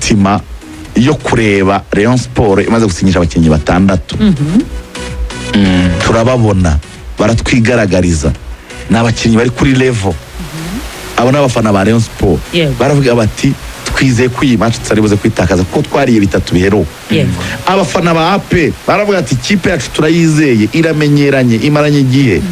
amarangamutima yo kureba Rayon Sport imaze gusinyisha abakinnyi batandatu. Turababona baratwigaragariza n'abakinnyi bari kuri level. Abo n'abafana ba Rayon Sport baravuga bati twizeye ko iyi match tutaribuze kwitakaza kuko twariye bitatu biheruka. Abafana ba AP baravuga ati ikipe yacu turayizeye, iramenyeranye, imaranye igihe.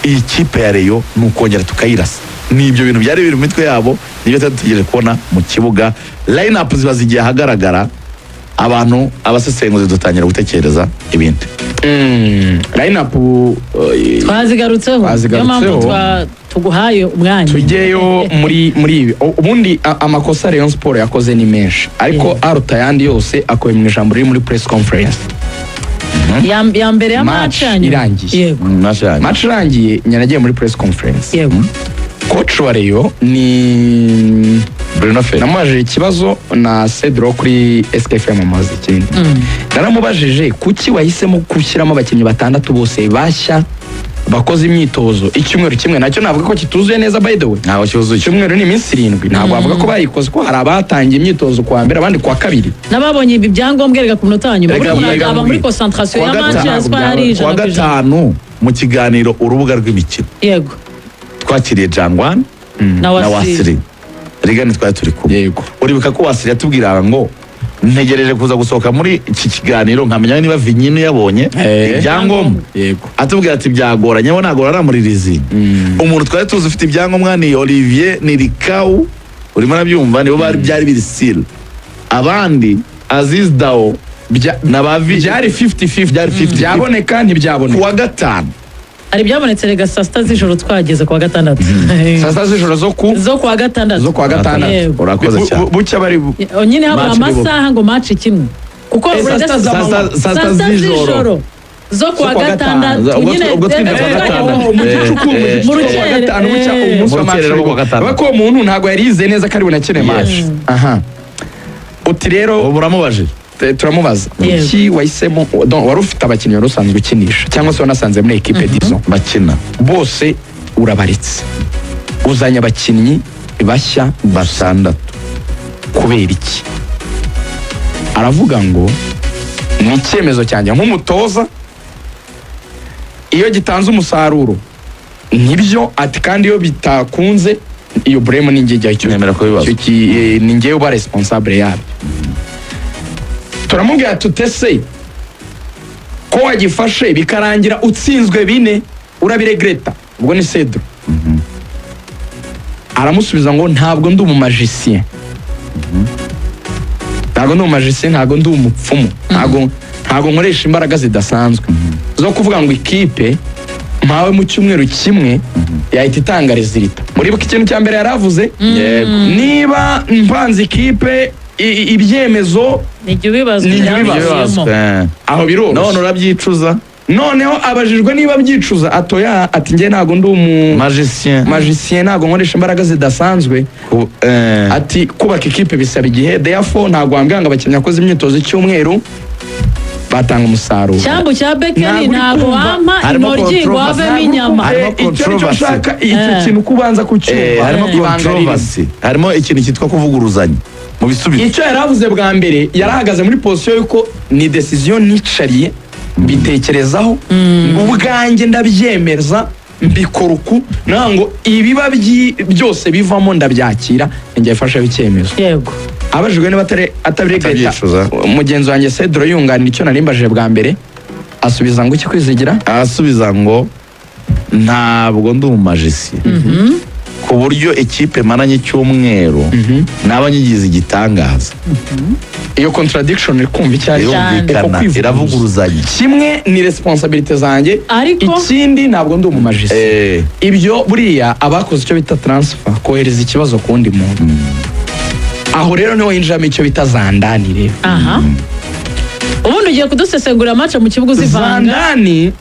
Iyi kipe ya Rayon nukongera tukayirasa. Nibyo bintu byari biri mu mitwe yabo, nibyo tutegereje kubona mu kibuga. Line up ziba zigiye hagaragara, abantu abasesenguzi dutangira gutekereza ibindi. Line up twazigarutseho tuguhaye umwanya tugeyo muri ibi. Ubundi amakosa Rayon Sport yakoze ni menshi, ariko aruta yandi yose akoye mu ijambo riri muri press conference ya mbere ya match irangiye. Match irangiye nyanagiye muri press conference. Coach wa Rayon ni Bruno Fer. Namubajije ikibazo na Cedro kuri SKFM amazi ikindi. Naramubajije kuki wahisemo gushyiramo abakinnyi batandatu bose bashya bakoze imyitozo icyumweru kimwe. Nacyo navuga ko kituzuye neza by the way. Ntaho kibazo icyumweru ni iminsi 7. Ntabwo bavuga ko bayikoze ko hari abatangiye imyitozo kwa mbere abandi kwa kabiri. Nababonye ibi byangombwa rega ku minota yanyuma. Aba muri concentration ya match ya Spari kwa gatanu mu kiganiro urubuga rw'imikino. Yego. Twakiriye Jangwan na Wasiri. Rigani twari turi kumwe. Yego. Uribuka ko Wasiri yatubwira ngo ntegereje kuza gusohoka muri iki kiganiro nkamenya niba Vinyine yabonye ibyangombwa. Yego. Atubwira ati byagoranye bo nagora aramuririzi. Umuntu twari tuzi ufite ibyangombwa ni Olivier Nirikau, urimo nabyumva nibo bari byari biri seal. Abandi Aziz Dao nabavi byari 50-50 byaboneka ntibyaboneka. Kuwa gatanu ari byabonetse rega saa sita z'ijoro twageze kuwa gatandatu. Saa sita z'ijoro zo kuwa gatandatu. Urakoze cyane. Bucya bari nyine habura amasaha ngo match kimwe kuko saa sita z'ijoro zo kuwa gatandatu nyine ubwo twinda kuwa gatandatu mu gatanu bucya umunsi wa match. Bako umuntu ntago yarize neza kari bunakene match. Uti rero uramubajije turamubaza iki wahisemo wari ufite abakinnyi wari usanzwe ukinisha cyangwa se wanasanze muri equipe dizo bakina bose urabaritse uzanye abakinnyi bashya batandatu kubera iki? Aravuga ngo ni icyemezo cyanjye nk'umutoza iyo gitanze umusaruro nibyo ati kandi iyo bitakunze iyo blame ni njye jya nemera ko bibazo ni njye uba responsable yabyo. Turamubwira tutese ko wagifashe bikarangira utsinzwe 4 urabiregreta. Ubwo ni Cedro. Aramusubiza ngo ntabwo ndi umumagicien. Ntabwo ndi umumagicien, ntabwo ndi umupfumu. Ntabwo nkoresha imbaraga zidasanzwe. Zo kuvuga ngo ikipe mpawe mu cyumweru kimwe yahita itanga resulta. Muribuka ikintu cya mbere yaravuze niba mpanze ikipe ibyemezo nijye bibazo aho biro none urabyicuza. Noneho abajijwe niba byicuza atoya ati ngiye ntago ndi magicien ntago nkoresha imbaraga zidasanzwe. Ati kubaka ikipe bisaba igihe therefore ntago wambwanga abakinnyi akoze imyitozo icyumweru batanga umusaruro. Cyambu cya Bekeni ntago wampa intoryi wavemo inyama. Icyo ushaka icyo kintu kubanza kucyumva. Harimo controversy, harimo ikintu cyitwa kuvuguruzanya mu bisubizo. Icyo yaravuze bwa mbere yarahagaze muri position yuko ni decision nicariye bitekerezaho ubwanjye ndabyemeza mbikora uku nango ibiba byose bivamo ndabyakira njye fasha bicyemezo. Yego. Abajijwe niba atabiregreta mugenzi wanjye Cedro yunganira icyo narimbaje bwa mbere asubiza ngo iki kwizigira? Asubiza ngo ntabwo ndi umumagicien. Ku buryo ikipe maranye cyumweru nabanyigize igitangaza. Iyo contradiction kumva icyari iravuguruzanya. Kimwe ni responsibility zanjye, ikindi ntabwo ndi umumagicien. Ibyo buriya abakoze icyo bita transfer kohereza ikibazo kundi muntu. Aho rero niho yinjiramo icyo bita zandanire. Ubundi ugiye kudusesengurira match mu kibuga uzivanga. Zandani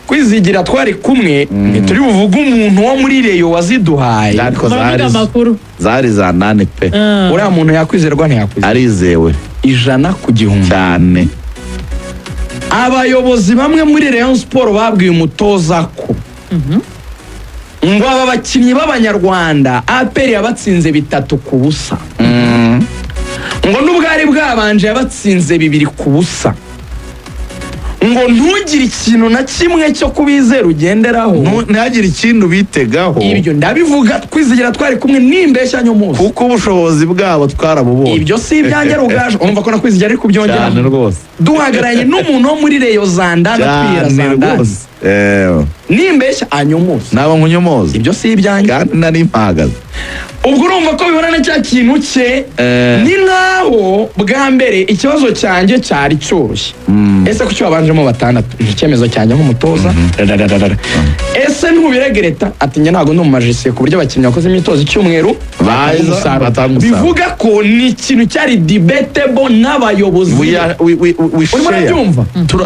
kwizigira twari kumwe turi buvuga umuntu wo muri Rayon waziduhaye. Zari zandani pe. Uriya muntu yakwizerwa ntiyakwizerwa. Arizewe 100% cyane. Abayobozi bamwe muri Rayon Sport babwiye umutoza ko ngo aba bakinnyi b'Abanyarwanda APR yabatsinze 3-0. ngo n'ubwari bwabanje yabatsinze 2-0 ngo ntugire ikintu na kimwe cyo kubizera ugenderaho ntihagire ikintu bitegaho. ibyo ndabivuga Kwizigira twari kumwe n'imbeshya nyomuzi kuko ubushobozi bwabo twarabubonye. ibyo si ibyanjye rugaje umva ko na Kwizigira ari kubyongera cyane rwose. duhagaranye n'umuntu wo muri Reyo Zandani atwira Zandani n'imbeshya anyomuzi nabo nkunyomozi. ibyo si ibyanjye kandi nari mpagaze. ubwo urumva ko bibona cya kintu cye ni nkaho bwa mbere ikibazo cyanjye cyari cyoroshye. ese kuki wabanjemo 6 ni icyemezo cyanjye nk'umutoza. ese ntubiregereta ati njye ntabwo ndi umumajisiye ku buryo abakinnyi bakoze imyitozo icyumweru bivuga ko ni ikintu cyari debatable n'abayobozi. urimo urabyumva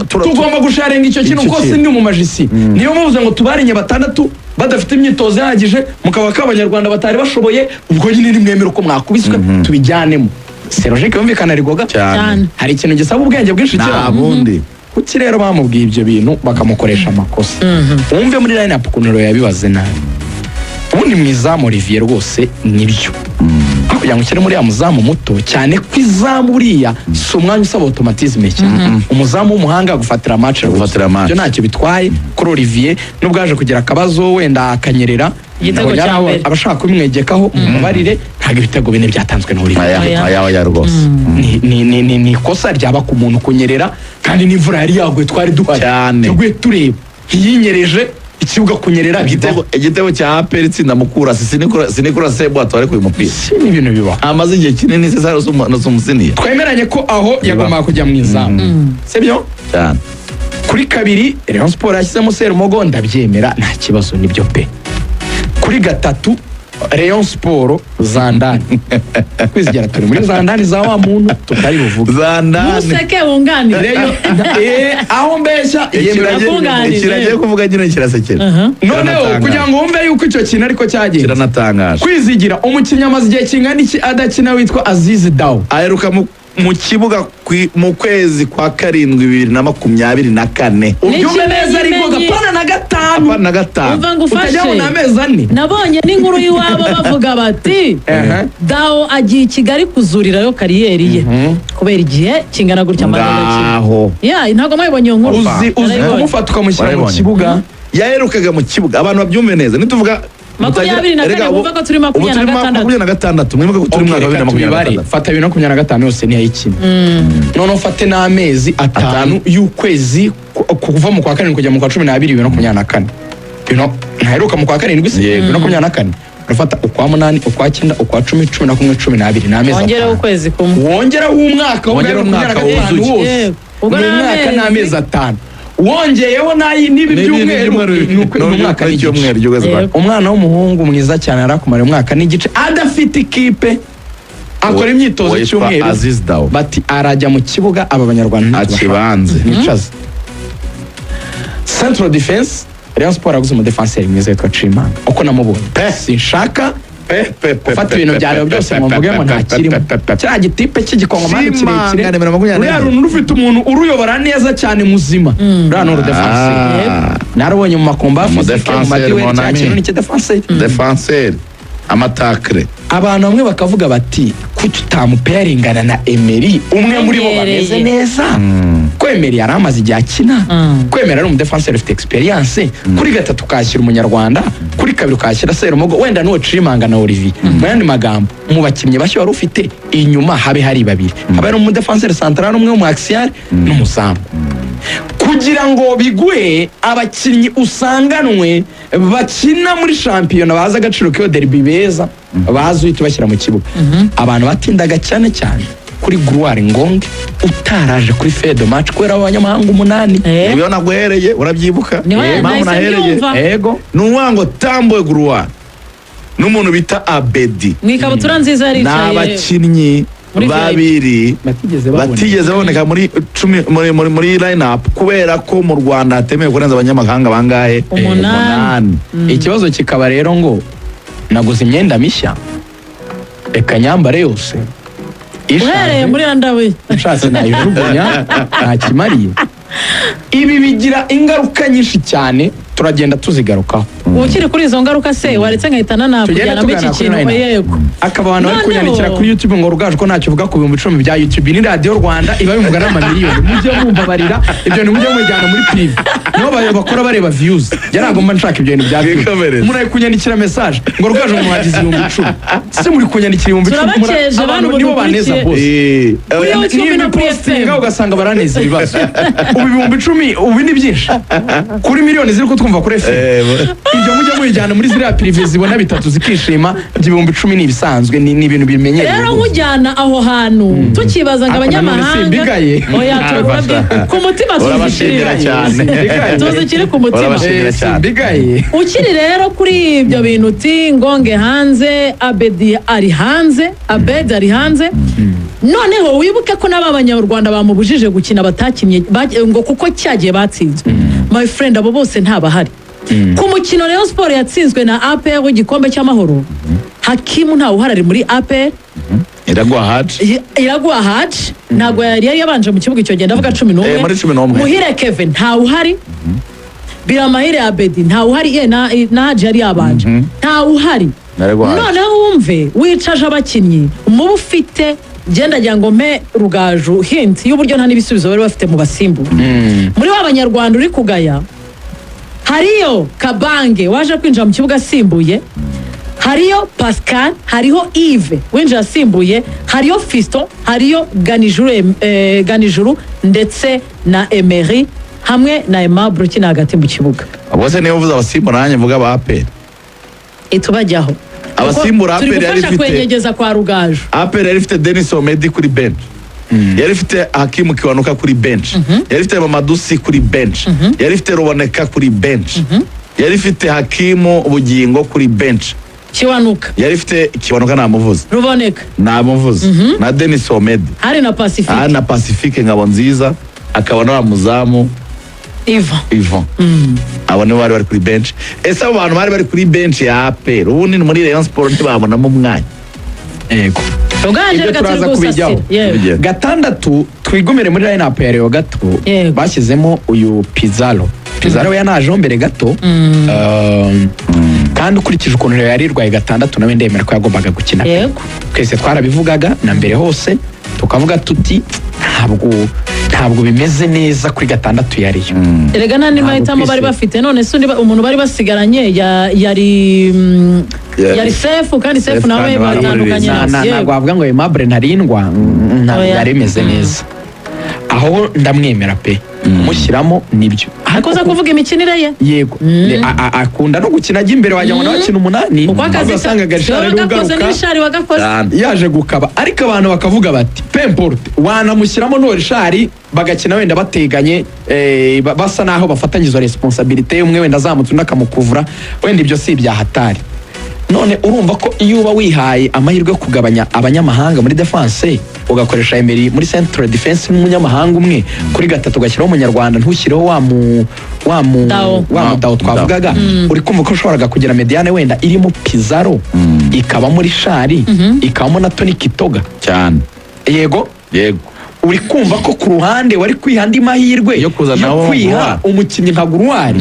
tugomba gusharenga icyo kintu ko si ndi umumajisiye. niyo muvuze ngo tubarinye 6 badafite imyitozo ihagije mukaba k'abanyarwanda batari bashoboye ubwo nyine nimwemera uko mwakubiswe tubijyanemo. c'est logique yumvikana rigoga cyane. hari ikintu gisaba ubwenge bwinshi cyane. nabundi kuki rero bamubwiye ibyo bintu bakamukoresha amakosa. wumve muri line up kunero yabibaze nabi. ubundi mwizamu Olivier rwose nibyo kugira ngo ukire muri ya muzamu muto cyane ko izamu buriya si umwanya usaba automatisme cyane. umuzamu w'umuhanga gufatira match byo ntacyo bitwaye kuri Olivier n'ubwaje kugira akabazo wenda akanyerera igitego cya mbere abashaka kumwegekaho mubabarire ntabwo ibitego bine byatanzwe na Olivier. aya rwose ni ikosa ryaba ku muntu kunyerera kandi n'imvura yari yaguye twari duhari cyane tureba ntiyinyereje ikibuga kunyerera igitego cya APR itsinda Mukura sinikura Sebo atware ku mupira. ni ibintu biba amaze igihe kinini se saro sumusiniye. twemeranye ko aho yagomba kujya mu izamu sibyo cyane. kuri 2 Rayon Sport yashyizemo Serumogo ndabyemera nta kibazo nibyo pe. kuri 3 Rayon Sport Zandani Kwizigira turi muri Zandani za wa muntu tutari buvuga Zandani museke wunganira aho mbeshya kiragiye kuvuga nyine kirasekera. noneho kugira ngo wumve yuko icyo kintu ariko cyagiye kiranatangaje. Kwizigira umukinnyi amaze igihe kingana iki adakina witwa Aziz Daw aheruka mu kibuga mu kwezi kwa 7/2024. ubyumve neza ariko gapana na gatanu umva ngufashe utajya mu amezi 4 nabonye n'inkuru y'iwabo bavuga bati Dawo agiye i Kigali kuzurirayo kariyeri ye kubera igihe kingana gutya ngaho ntabwo mwabonye iyo nkuru uzi kumufata ukamushyira mu kibuga yaherukaga mu kibuga abantu babyumve neza nituvuga 24 bumva ko turi 26 mwibuka ko turi mu mwaka wa 2026 fata 2025 yose ntiyayikina none fate n'amezi 5 y'ukwezi kuva mu kwa 7 kujya mu kwa 12 2024 ntaheruka mu kwa 7 2024 urafata ukwa 8 ukwa 9 ukwa 10 11 12 n'amezi wongera ukwezi kumwe wongera umwaka wose umwaka n'amezi 5 wongeyeho n'ibi byumweru n'umwaka n'icyumweru umwana w'umuhungu mwiza cyane arakumara umwaka n'igice adafite ikipe akora imyitozo cy'umweru bati arajya mu kibuga aba banyarwanda akibanze nicaza Central Defense Rayon Sport aguze umudefenseri mwiza witwa Chimanga uko namubonye sinshaka ufata ibintu byawe byose muvugemo nta kirimo cya gitipe cy'igikongomani kirekire uriya runtu ufite umuntu uruyobora neza cyane muzima uriya ni urudefenseri narubonye mu makomba fizike mu madiweri cya kintu n'ikidefenseri defenseri amatakre abantu bamwe bakavuga bati kuki utamuperingana na Emery umwe muri bo bameze neza ko Emery yari amaze igihe akina ko Emery ari umudefenseri ufite experience kuri 3 ukashyira umunyarwanda kuri 2 ukashyira Serumogo wenda n'uwo Chimanga na Olivier mu yandi magambo mu bakinnyi bashya wari ufite inyuma habe hari babiri habe ari umudefenseri central umwe mu axial n'umuzamu kugira ngo biguhe abakinnyi usanganwe bakina muri shampiyona baza agaciro k'iyo derby beza bazi uhita bashyira mu kibuga abantu batindaga cyane kuri Gruari Ngonge utaraje kuri Fedo match kubera abanyamahanga 8 ibyo naguhereye urabyibuka mpamvu nahereye yego n'uwango Tambo Gruari n'umuntu bita Abedi mwikabutura nziza yari yicaye n'abakinnyi babiri batigeze baboneka muri line up kubera ko mu Rwanda hatemewe kurenza abanyamahanga bangahe 8. ikibazo kikaba rero ngo naguze imyenda mishya reka nyambare yose uhereye muri andawe nshatse nayijugunya ntakimariye ibi bigira ingaruka nyinshi cyane turagenda tuzigarukaho ukiri kuri izo ngaruka se waretse nkahitana nakujyana muri iki kintu yego akaba abantu bari kunyandikira kuri YouTube ngo Rugaju ko ntacyo uvuga ku bihumbi 10 bya YouTube ni Radio Rwanda iba bivuga n'amamiliyoni mujye mumva barira ibyo ni mujye mujyana muri prive no bakora bareba views yarago mba nshaka ibyo bintu bya umuntu ari kunyandikira message ngo Rugaju ngo mwagize ibihumbi 10 se muri kunyandikira ibihumbi 10 abantu nibo baneza bose uyu postinga ugasanga baraneza ibibazo ubu ibihumbi 10 ubu ni byinshi kuri miliyoni ziri ko twumva kuri FM ibyo mujye mujyana muri ziriya prive zibona bitatu zikishima ibihumbi 10 ni ibisanzwe ni ibintu bimenyereye rero nkujyana aho hantu tukibaza ngo abanyamahanga oya ku mutima turabashimira cyane tuzikiri ku mutima bigaye ukiri rero kuri ibyo bintu uti ngonge hanze Abedi ari hanze Abedi ari hanze noneho wibuke ko n'abanyarwanda bamubujije gukina batakinnye ngo kuko cyagiye batsinzwe my friend abo bose ntabahari ku mukino Rayon Sport yatsinzwe na APR w'igikombe cy'amahoro Hakimu ntawe uharari muri APR Iraguha Haji ntabwo yari yabanje mu kibuga icyo gihe ndavuga 11 Muhire Kevin ntawe uhari Biramahire Abedi ntawe uhari na Haji yari yabanje ntawe uhari noneho wumve wicaje abakinnyi muba ufite genda jyango me Rugaju hint y'uburyo nta n'ibisubizo bari bafite mu basimbura muri w'abanyarwanda uri kugaya hariyo Kabange waje kwinjira mu kibuga asimbuye hariyo Pascal hariho Yves winjira asimbuye hariyo Fiston hariyo Ganijuru ndetse na Emery hamwe na Aimable ukina hagati mu kibuga bose niyo uvuze abasimbura nanjye mvuga ba APR itubajyaho abasimbura APR yari ifite kwenyegeza kwa Rugaju APR yari ifite Denis Omedi kuri bench yari ifite Hakimu Kiwanuka kuri bench yari ifite Mamadusi kuri bench yari ifite Ruboneka kuri bench yari ifite Hakimu Bugingo kuri bench Kiwanuka yari ifite Kiwanuka namuvuze Ruboneka namuvuze na Denis Omedi hari na Pacifique ngabo nziza akaba n'abamuzamu Ivan abo nibo bari kuri bench ese abo bantu bari kuri bench ya APR ubundi muri Rayon Sport ntibabonamo umwanya yego Uganje turaza kubijaho gatandatu twigomere muri line up ya Rayon gato bashyizemo uyu Pizarro yanaje mbere gato kandi ukurikije ukuntu yari irwaye gatandatu nawe ndemera ko yagombaga gukina twese twarabivugaga na mbere hose tukavuga tuti ntabwo bimeze neza kuri gatandatu yariyo erega nta mahitamo bari bafite none se umuntu bari basigaranye yari Sefu kandi Sefu nawe batandukanye ntabwo bavuga ngo Aimable ntarindwa ntabwo yari imeze neza aho ndamwemera pe mushyiramo nibyo akoza kuvuga imikinire ye yego akunda no gukina ajya imbere wajya ngo n'abakina 8 ugasanga Garishari rugaruka yaje gukaba ariko abantu bakavuga bati pemporte wanamushyiramo no Garishari bagakina wenda bateganye basa naho bafatanye izo responsabilité umwe wenda azamutse unakamukuvura wenda ibyo si ibya hatari none urumva ko iyo uba wihaye amahirwe yo kugabanya abanyamahanga muri defense ugakoresha Emery muri central defense n'umunyamahanga umwe kuri gatatu ugashyiraho umunyarwanda ntushyireho wa Dao twavugaga uri kumva ko ushoboraga kugira mediane wenda irimo Pizarro ikaba muri Shari ikabamo na Tony Kitoga cyane yego uri kumva ko ku ruhande wari kwiha andi mahirwe yo kwiha umukinnyi nka Guruwari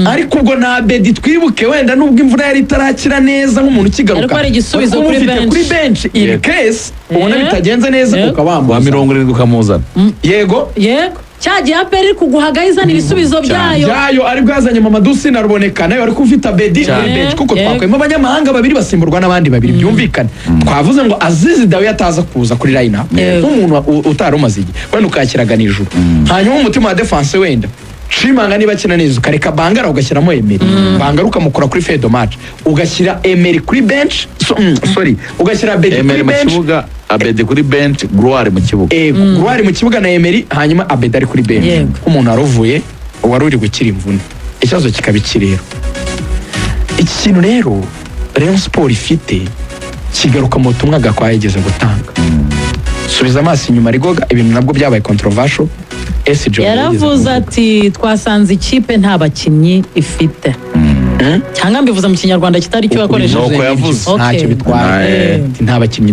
ariko ubwo na Abedi twibuke wenda nubwo imvura yari itarakira neza nk'umuntu ukigaruka ariko ari igisubizo kuri bench in case ubona bitagenze neza ukabamba wa 70 ukamuzana yego cyagiye APR kuguhaga izana ibisubizo byayo ari bwazanye Mamadusi na Ruboneka nayo ari kufita Abedi bench kuko twakwemo abanyamahanga babiri basimburwa n'abandi babiri byumvikana twavuze ngo Azizi Dawe yataza kuza kuri line up nk'umuntu utarumaze igihe wenda ukakiraga nijoro hanyuma umutima wa defense wenda Shimanga niba kina neza ukareka Bangara ugashyiramo Emery Bangara ukamukura kuri Fedo match ugashyira Emery kuri bench ugashyira Abedi kuri bench Abedi kuri bench Gruari mu kibuga Gruari mu kibuga na Emery hanyuma Abedi ari kuri bench umuntu aruvuye wari uri gukira imvune ikibazo kikabikirero iki kintu rero Rayon Sport ifite kigaruka mu butumwa gakwayegeze gutanga subiza amaso inyuma rigoga ibintu nabwo byabaye controversial yaravuze ati twasanze ikipe nta bakinnyi ifite cyangwa mbivuze mu kinyarwanda kitari cyo yakoresheje uko yavuze ntacyo bitwaye nta bakinnyi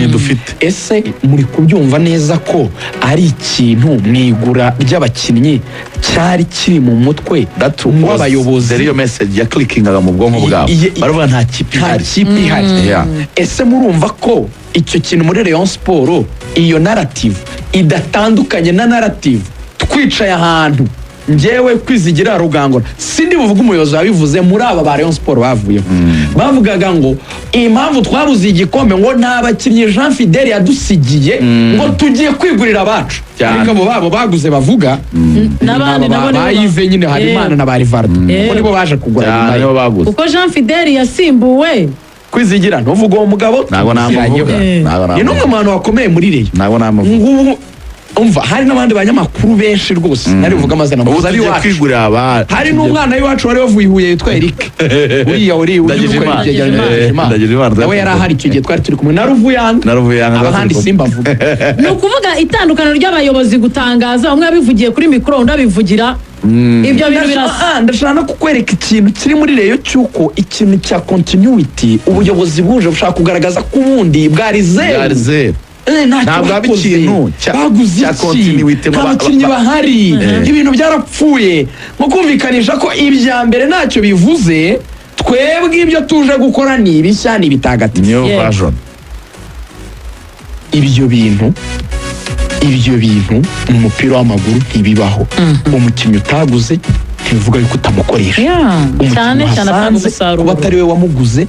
dufite ese muri kubyumva neza ko ari ikintu mu igura ry'abakinnyi cyari kiri mu mutwe w'abayobozi iyo message ya clickingaga mu bwonko bwabo baravuga nta kipe ihari ese murumva ko icyo kintu muri Rayon Sport iyo narrative idatandukanye na narrative twicaye ahantu njyewe Kwizigira Rugangora sindi buvuga umuyobozi wabivuze muri aba ba Rayon Sport bavuyeho bavugaga ngo impamvu twabuze igikombe ngo nta bakinnyi Jean Fidèle yadusigiye ngo tugiye kwigurira abacu ariko babo baguze bavuga n'abandi nabo bayive nyine hari Imana na Barivardo ngo nibo baje kugura nibo baguze kuko Jean Fidèle yasimbuwe Kwizigira ntuvuga uwo mugabo ntago namuvuga ni n'umwe mu bantu bakomeye muri Rayon ntago namuvuga umva hari n'abandi banyamakuru benshi rwose nari buvuga amazina muzi ari wacu hari n'umwana w'iwacu wari wavuye Huye yitwa Eric nawe yari ahari icyo gihe twari turi kumwe na Ruvuyanga abahandi simba avuga ni ukuvuga itandukaniro ry'abayobozi gutangaza umwe yabivugiye kuri mikoro undi abivugira ibyo bintu birasa ndashaka no kukwereka ikintu kiri muri Rayon cy'uko ikintu cya continuity ubuyobozi buje bushaka kugaragaza ko ubundi bwari zero ntabwo haba ikintu baguze iki nta bakinnyi bahari ibintu byarapfuye nko kumvikanisha ko ibya mbere ntacyo bivuze twebwe ibyo tuje gukora ni ibishya ni ibitagatifu ibyo bintu mu mupira w'amaguru ntibibaho umukinnyi utaguze ntibivuga yuko utamukoresha cyane umukinnyi kuba atari we wamuguze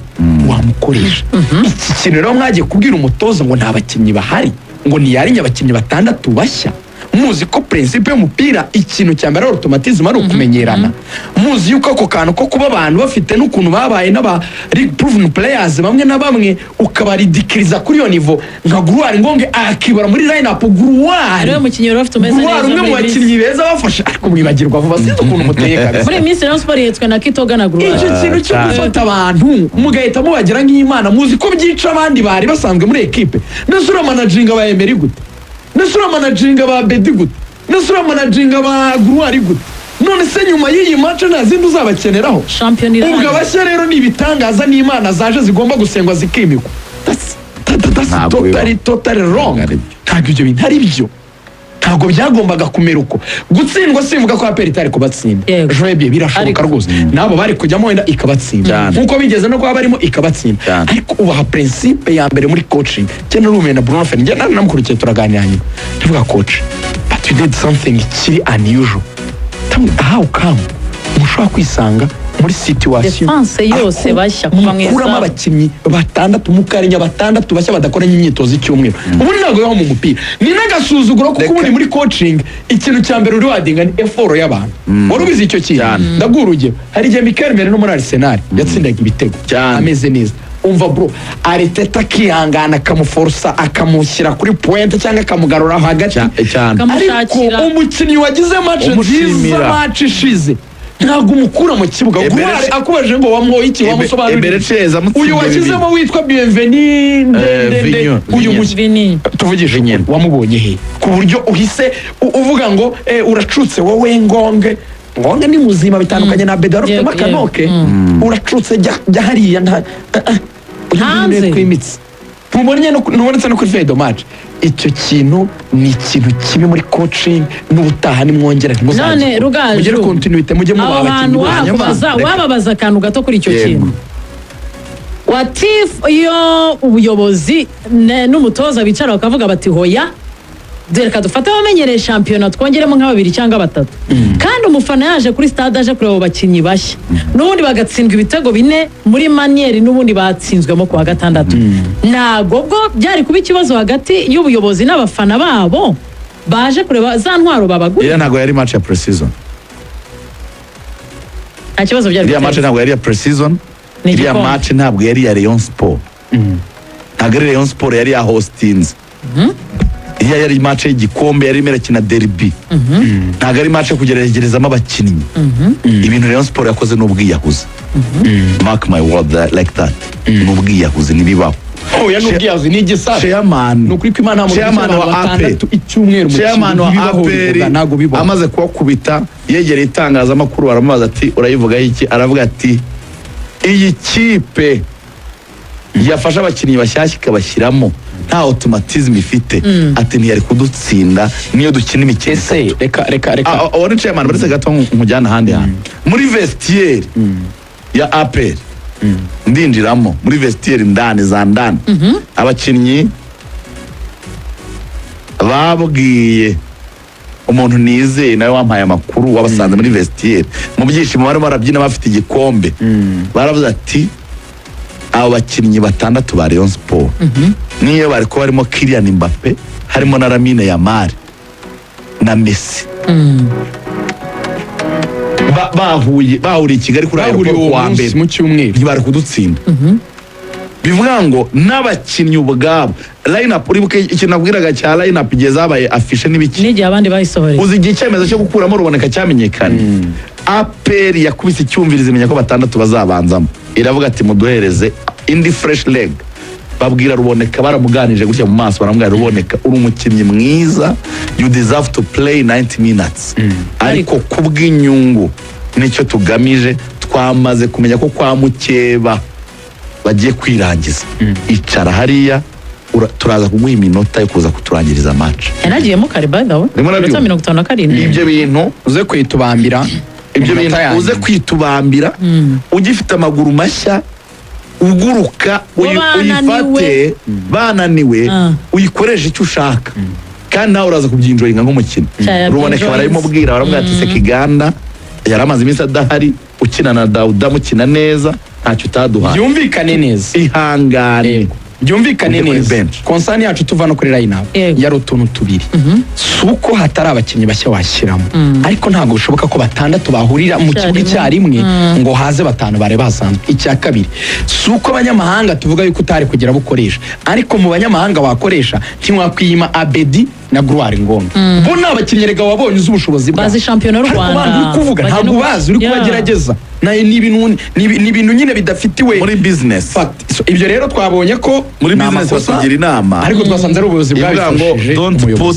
wamukoresha iki kintu rero mwagiye kubwira umutoza ngo nta bakinnyi bahari ngo ntiyarinya abakinnyi batandatu bashya muzi ko principe y'umupira ikintu cya mbere automatisme ari ukumenyerana muzi yuko ako kantu ko kuba abantu bafite n'ukuntu babaye n'aba league proven players bamwe na bamwe ukabaridikiriza kuri yo niveau nka Gruari Ngonge akibara muri line up Gruari rero umukinnyi wari afite umeze neza umwe mu bakinnyi beza bafashe ariko mwibagirwa vuba sinzi ukuntu muteye kabisa muri Miss Rayon Sport yetswe na Kitoga na Gruari icyo kintu cyo gufata abantu mugahita mubagira nk'Imana muzi ko byica abandi bari basanzwe muri equipe n'usura managing aba Emery gute n'usura managing aba Bedi gute n'usura managing aba Gruari gute none se nyuma y'iyi match nta zindi uzabakeneraho ubwo abashya rero ni ibitangaza n'Imana zaje zigomba gusengwa zikimikwa totally wrong ntabwo ibyo bintu ari byo ntabwo byagombaga kumera uko gutsindwa simvuga ko APR itari kubatsinda jwebye birashoboka rwose nabo bari kujyamo wenda ikabatsinda nkuko bigeze no kuba barimo ikabatsinda ariko ubaha principe ya mbere muri coaching cyane rumena Bruno Fernandes njye namukurikiye turaganira nyuma tuvuga coach but you did something kiri unusual how come mushobora kwisanga muri situation defense yose bashya kuba mwiza kuramo abakinnyi batandatu mukarinya batandatu bashya badakoranye imyitozo icyumweru ubundi ntabwo yaho mu mupira ni n'agasuzuguro kuko ubundi muri coaching ikintu cya mbere uri wadinga ni effort y'abantu wari ubizi icyo kintu ndaguha urugero hari igihe Mikel Merino no muri Arsenal yatsindaga ibitego ameze neza umva bro Arteta akihangana akamuforsa akamushyira kuri point cyangwa akamugarura hagati ariko umukinnyi wagize match nziza match ishize ntabwo umukura mu kibuga Gruari akubaje ngo wamwoye iki wamusobanurira uyu wakizemo witwa Bienvenu uyu mukinnyi tuvugisha nyine wamubonye he ku buryo uhise uvuga ngo uracutse wowe Ngonge ni muzima bitandukanye na Bedaro Makanoke uracutse jya hariya hanze kwimitsi ntubonetse no kuri Fedo match icyo kintu ni ikintu kibi muri coaching n'ubutaha nimwongera none Rugaju mugere continuity mujye muba abakinnyi wababaza akantu gato kuri icyo kintu watif iyo ubuyobozi n'umutoza bicara bakavuga bati hoya reka dufate abamenyereye shampiyona twongeremo nka 2 cyangwa 3 kandi umufana yaje kuri stade aje kureba abakinnyi bashya n'ubundi bagatsindwa ibitego 4 muri manieri n'ubundi batsinzwemo kwa gatandatu ntago bwo byari kuba ikibazo hagati y'ubuyobozi n'abafana babo baje kureba za ntwaro babagura ira ntago yari match ya pre-season nta kibazo byari iriya match ntago yari ya pre-season iriya match ntabwo yari ya Rayon Sport ntago ari Rayon Sport yari ya hostings iya yari match y'igikombe yari merekina derby ntago ari match kugeragezamo abakinnyi ibintu Rayon Sport yakoze n'ubwiyahuze mark my word like that n'ubwiyahuze nibibaho oya n'ubwiyazi ni igisasa chairman ni ukuri ko Imana chairman wa APR icyumweru mu chairman wa APR ntago bibaho amaze kubakubita yegereye itangazamakuru baramubaza ati urayivuga iki aravuga ati iyi kipe yafasha abakinnyi bashyashya ikabashyiramo nta automatism ifite ati ntiyari kudutsinda niyo dukina imikino ese reka wari chairman baretse gato nkujyana ahandi hantu muri vestiaire ya APR ndinjiramo muri vestiaire ndani za ndani abakinnyi babwiye umuntu nizeye nawe wampaye amakuru wabasanze muri vestiaire mu byishimo bari barabyina bafite igikombe baravuze ati abo bakinnyi batandatu ba Rayon Sport niyo bari ko barimo Kylian Mbappe harimo na Lamine Yamal na Messi bahuriye Kigali kuri ayo kwa mbere mu cyumweru ntibari kudutsinda bivuga ngo n'abakinnyi ubwabo line up uribuke ikintu nabwiraga cya line up igihe zabaye afishe n'ibiki n'igihe abandi bayisohoreye uzi igihe icyemezo cyo gukuramo ruboneka cyamenyekana APR yakubise icyumvirizo imenya ko batandatu bazabanzamo iravuga ati muduhereze indi fresh leg babwira ruboneka baramuganije gutya mu maso baramubwira ruboneka uri umukinnyi mwiza you deserve to play 90 minutes ariko kubw'inyungu nicyo tugamije twamaze kumenya ko kwa Mukeba bagiye kwirangiza icara hariya turaza kuguha iminota yo kuza kuturangiriza match yanagiyemo kare by the way 57 ibyo bintu uze kwitubambira ibyo bintu uze kwitubambira ugifite amaguru mashya uguruka uyifate bananiwe uyikoresha icyo ushaka kandi nawe uraza kubyinjoyinga nk'umukino ruboneka barabimubwira baramubwira ati Sekiganda yari amaze iminsi adahari ukina na Dauda mukina neza ntacyo utaduhaye byumvikane neza ihangane byumvikane neza konsani yacu tuva no kuri line up yari utuntu tubiri suko hatari abakinnyi bashya washyiramo ariko ntabwo bishoboka ko batandatu bahurira mu kibuga icyarimwe ngo haze batanu bare basanzwe icya kabiri suko abanyamahanga tuvuga yuko utari kugira bukoresha ariko mu banyamahanga wakoresha ntiwakwiyima Abedi na Gloire Ngombe bo nabakinnyi rega wabonye uzubushobozi bwa bazi champion y'u Rwanda uri kuvuga ntabwo bazi uri kubagerageza naye ni ibintu nyine bidafitiwe muri business ibyo rero twabonye ko muri business basugira inama ariko twasanze ari ubuyobozi bwabifashije don't put